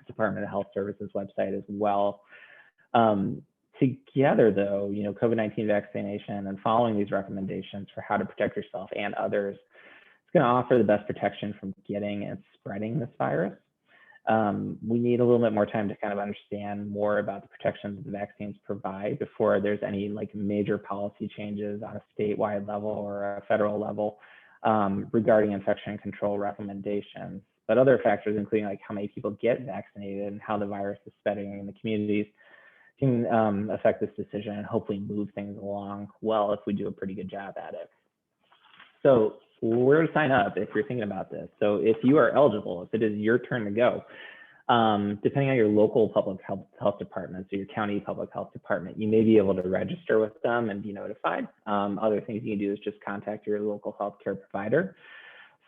Department of Health Services website as well. Together though, COVID-19 vaccination and following these recommendations for how to protect yourself and others, it's going to offer the best protection from getting and spreading this virus. We need a little bit more time to kind of understand more about the protections the vaccines provide before there's any major policy changes on a statewide level or a federal level regarding infection control recommendations. But other factors, including how many people get vaccinated and how the virus is spreading in the communities, can affect this decision and hopefully move things along well if we do a pretty good job at it. So where to sign up if you're thinking about this? So if you are eligible, if it is your turn to go, depending on your local public health department, so your county public health department, you may be able to register with them and be notified. Other things you can do is just contact your local healthcare provider.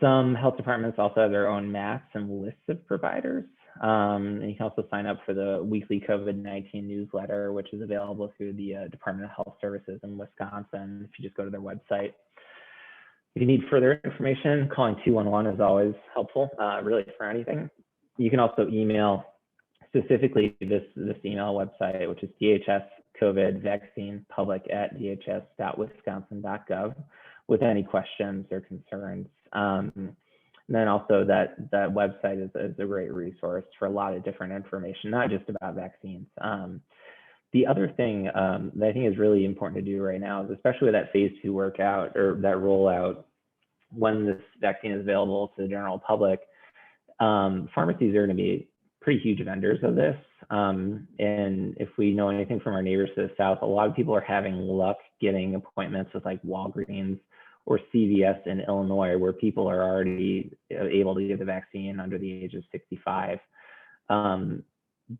Some health departments also have their own maps and lists of providers. And you can also sign up for the weekly COVID-19 newsletter, which is available through the Department of Health Services in Wisconsin, if you just go to their website. If you need further information, calling 211 is always helpful, really for anything. You can also email specifically this email website, which is DHS COVID vaccine public at dhs.wisconsin.gov with any questions or concerns. And then also that website is a great resource for a lot of different information, not just about vaccines. The other thing that I think is really important to do right now is, especially with that phase 2 workout or that rollout, when this vaccine is available to the general public, pharmacies are going to be pretty huge vendors of this. And if we know anything from our neighbors to the south, a lot of people are having luck getting appointments with Walgreens or CVS in Illinois, where people are already able to get the vaccine under the age of 65.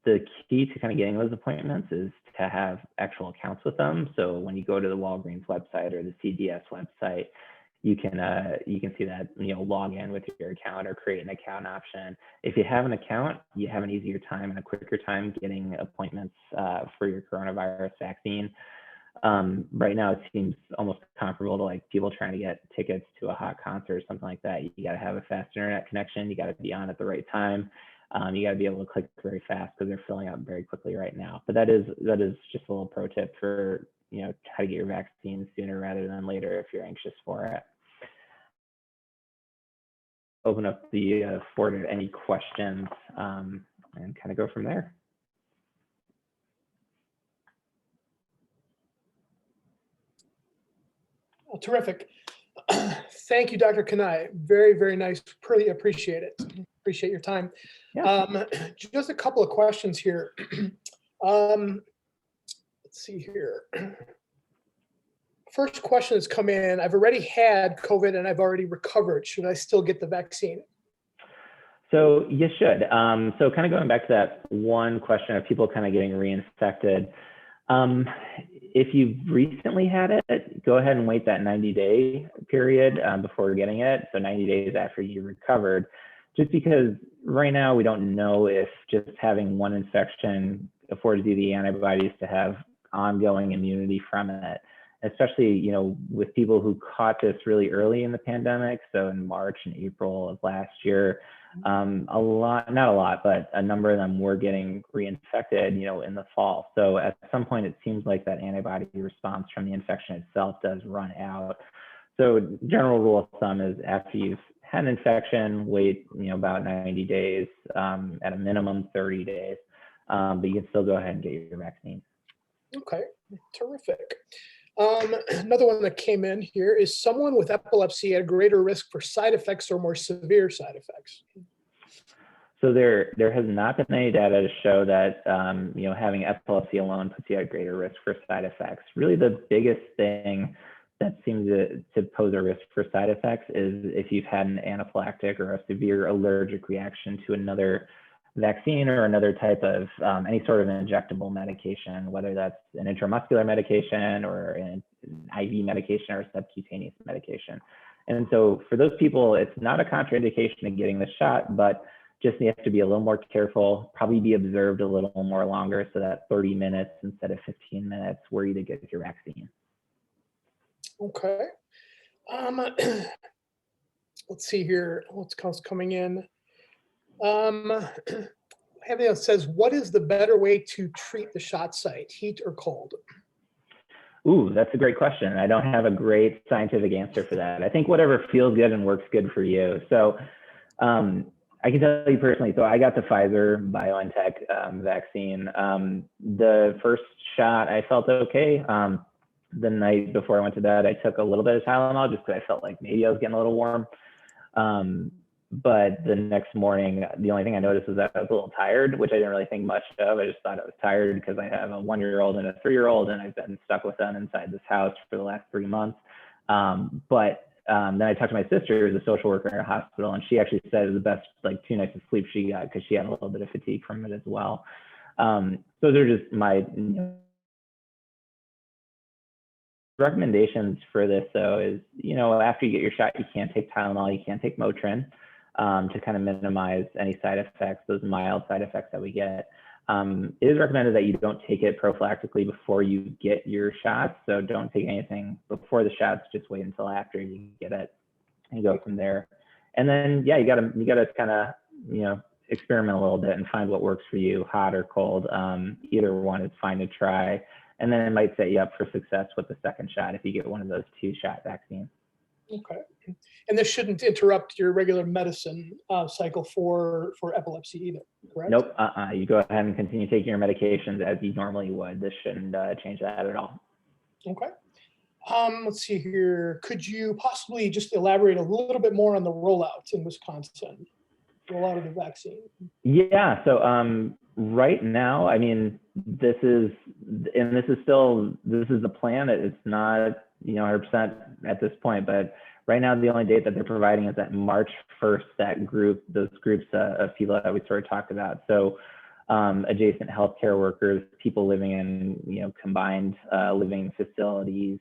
The key to kind of getting those appointments is to have actual accounts with them. So when you go to the Walgreens website or the CVS website, you can see that, log in with your account or create an account option. If you have an account, you have an easier time and a quicker time getting appointments for your coronavirus vaccine. Right now, it seems almost comparable to people trying to get tickets to a hot concert or something like that. You got to have a fast internet connection. You got to be on at the right time. You got to be able to click very fast because they're filling up very quickly right now. But that is just a little pro tip for how to get your vaccine sooner rather than later if you're anxious for it. Open up the floor to any questions and kind of go from there. Well, terrific. Thank you, Dr. Kanai. Very, very nice. Pretty appreciate it. Appreciate your time. Yeah. Just a couple of questions here. Let's see here. First question has come in. I've already had COVID and I've already recovered. Should I still get the vaccine? So you should. So kind of going back to that one question of people kind of getting reinfected. If you've recently had it, go ahead and wait that 90-day period before getting it. So 90 days after you recovered, just because right now we don't know if just having one infection affords you the antibodies to have ongoing immunity from it. Especially, with people who caught this really early in the pandemic. So in March and April of last year, not a lot, but a number of them were getting reinfected, in the fall. So at some point, it seems like that antibody response from the infection itself does run out. So general rule of thumb is after you've had an infection, wait, about 90 days, at a minimum 30 days, but you can still go ahead and get your vaccine. Okay, terrific. Another one that came in here is someone with epilepsy at greater risk for side effects or more severe side effects. So there has not been any data to show that having epilepsy alone puts you at greater risk for side effects. Really, the biggest thing that seems to pose a risk for side effects is if you've had an anaphylactic or a severe allergic reaction to another vaccine or another type of any sort of injectable medication, whether that's an intramuscular medication or an IV medication or a subcutaneous medication. And so for those people, it's not a contraindication to getting the shot, but just you have to be a little more careful, probably be observed a little more longer, so that 30 minutes instead of 15 minutes where you to get your vaccine. Okay. Let's see here. What's coming in? Having that says, what is the better way to treat the shot site, heat or cold? Ooh, that's a great question. I don't have a great scientific answer for that. I think whatever feels good and works good for you. So I can tell you personally, so I got the Pfizer BioNTech vaccine. The first shot, I felt okay. The night before I went to bed, I took a little bit of Tylenol just because I felt like maybe I was getting a little warm. But the next morning, the only thing I noticed was that I was a little tired, which I didn't really think much of. I just thought I was tired because I have a 1-year-old and a 3-year-old, and I've been stuck with them inside this house for the last 3 months. Then I talked to my sister, who's a social worker in a hospital, and she actually said it was the best 2 nights of sleep she got because she had a little bit of fatigue from it as well. Those are just my recommendations for this, though, is, after you get your shot, you can't take Tylenol, you can't take Motrin to kind of minimize any side effects, those mild side effects that we get. It is recommended that you don't take it prophylactically before you get your shots. So don't take anything before the shots, just wait until after you get it and go from there. And then, yeah, you gotta kind of, experiment a little bit and find what works for you, hot or cold. Either one is fine to try. And then it might set you up for success with the second shot if you get one of those 2-shot vaccines. Okay. And this shouldn't interrupt your regular medicine cycle for epilepsy either, correct? Nope. You go ahead and continue taking your medications as you normally would. This shouldn't change that at all. Okay. Let's see here. Could you possibly just elaborate a little bit more on the rollout in Wisconsin? Rollout of the vaccine. Yeah. So right now, I mean, this is the plan. It's not 100% at this point, but right now the only date that they're providing is that March 1st. Those groups of people that we sort of talked about. So adjacent healthcare workers, people living in combined living facilities,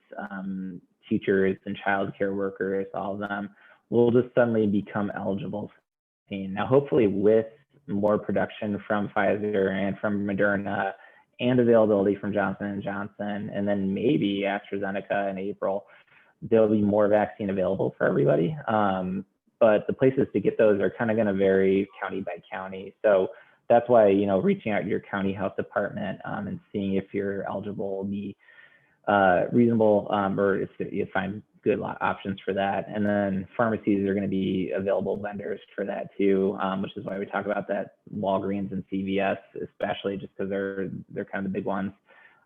teachers and childcare workers, all of them will just suddenly become eligible. Now, hopefully, with more production from Pfizer and from Moderna, and availability from Johnson & Johnson, and then maybe AstraZeneca in April, there'll be more vaccine available for everybody. But the places to get those are kind of going to vary county by county. So that's why, reaching out to your county health department and seeing if you're eligible will be reasonable, or if you find good options for that. And then pharmacies are going to be available vendors for that too, which is why we talk about that Walgreens and CVS, especially just because they're kind of the big ones,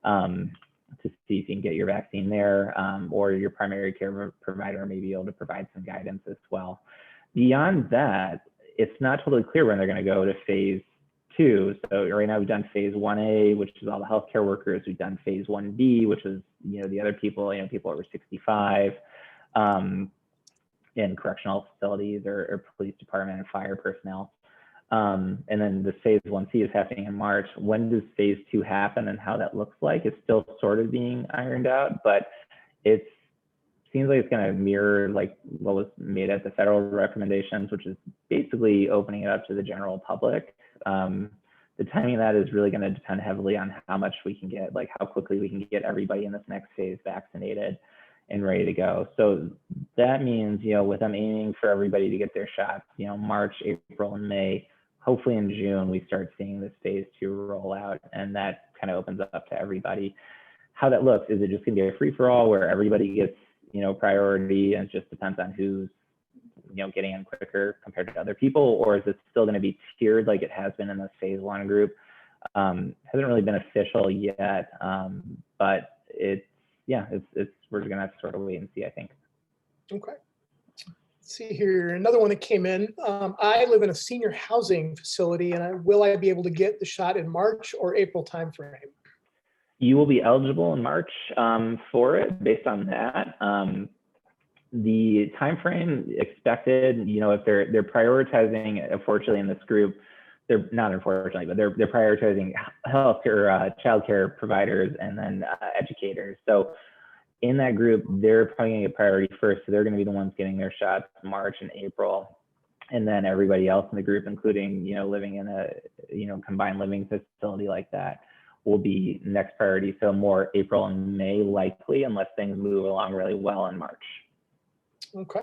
to see if you can get your vaccine there, or your primary care provider may be able to provide some guidance as well. Beyond that, it's not totally clear when they're going to go to phase 2. So right now we've done phase 1A, which is all the healthcare workers. We've done phase 1B, which is the other people, people over 65, in correctional facilities or police department and fire personnel. And then the phase 1C is happening in March. When does phase 2 happen and how that looks like is still sort of being ironed out, but it seems like it's going to mirror like what was made at the federal recommendations, which is basically opening it up to the general public. The timing of that is really going to depend heavily on how much we can get, like how quickly we can get everybody in this next phase vaccinated and ready to go. So that means, with them aiming for everybody to get their shots, March, April, and May, hopefully in June, we start seeing this phase 2 roll out, and that kind of opens up to everybody. How that looks, is it just going to be a free-for-all where everybody gets, priority, and it just depends on who's, getting in quicker compared to other people, or is it still going to be tiered like it has been in this phase 1 group? Hasn't really been official yet, but we're gonna have to sort of wait and see, I think. Okay. Let's see here, another one that came in. I live in a senior housing facility, and will I be able to get the shot in March or April timeframe? You will be eligible in March for it based on that. The timeframe expected, if they're prioritizing, unfortunately in this group, they're not unfortunately, but they're prioritizing healthcare, childcare providers, and then educators. So in that group, they're probably gonna get priority first. So they're gonna be the ones getting their shots March and April. And then everybody else in the group, including, living in a, combined living facility like that, will be next priority. So more April and May likely, unless things move along really well in March. Okay.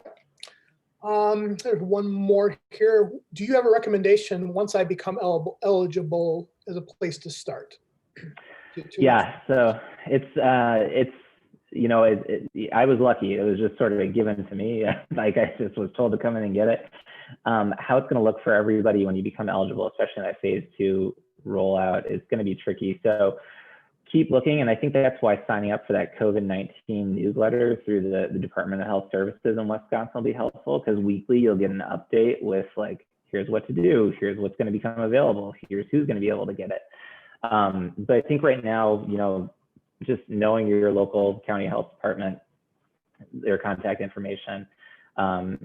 There's one more here. Do you have a recommendation once I become eligible as a place to start? Yeah, so I was lucky. It was just sort of given to me. Like I just was told to come in and get it. How it's going to look for everybody when you become eligible, especially in that phase 2 rollout, is going to be tricky. So keep looking, and I think that's why signing up for that COVID-19 newsletter through the Department of Health Services in Wisconsin will be helpful, because weekly you'll get an update with like, here's what to do, here's what's going to become available, here's who's going to be able to get it. But I think right now, just knowing your local county health department, their contact information,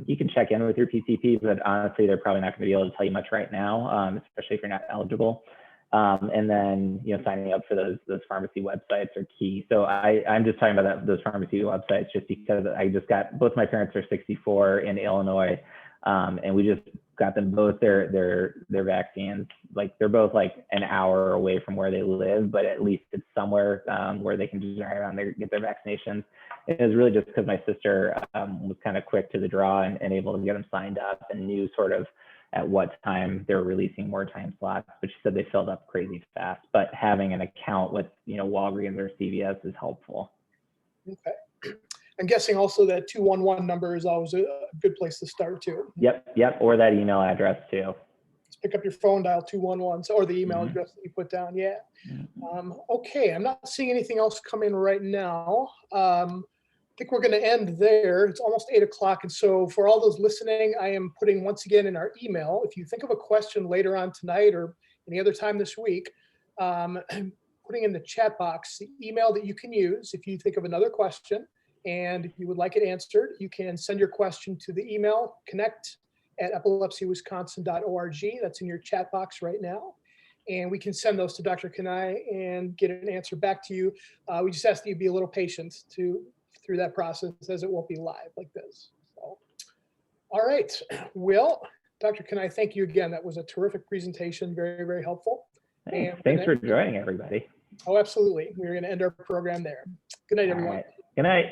you can check in with your PCP, but honestly, they're probably not going to be able to tell you much right now, especially if you're not eligible. And then, signing up for those pharmacy websites are key. So I'm just talking about those pharmacy websites just because I just got, both my parents are 64 in Illinois, and we just got them both their vaccines. Like they're both like an hour away from where they live, but at least it's somewhere where they can just drive around there, get their vaccinations. It was really just because my sister was kind of quick to the draw and able to get them signed up and knew sort of at what time they're releasing more time slots, but she said they filled up crazy fast. But having an account with, Walgreens or CVS is helpful. Okay. I'm guessing also that 211 number is always a good place to start too. Yep. Or that email address too. Just pick up your phone, dial 211, or the email address that you put down. Yeah. Okay. I'm not seeing anything else come in right now. I think we're going to end there. It's almost 8 o'clock. And so for all those listening, I am putting once again in our email, if you think of a question later on tonight or any other time this week, putting in the chat box, the email that you can use if you think of another question and if you would like it answered, you can send your question to the email connect@epilepsywisconsin.org. That's in your chat box right now. And we can send those to Dr. Kanai and get an answer back to you. We just ask that you be a little patient through that process, as it won't be live like this. So, all right. Well, Dr. Kanai, thank you again. That was a terrific presentation. Very, very helpful. Thanks for joining, everybody. Oh, absolutely. We're going to end our program there. Good night, everyone. All right. Good night.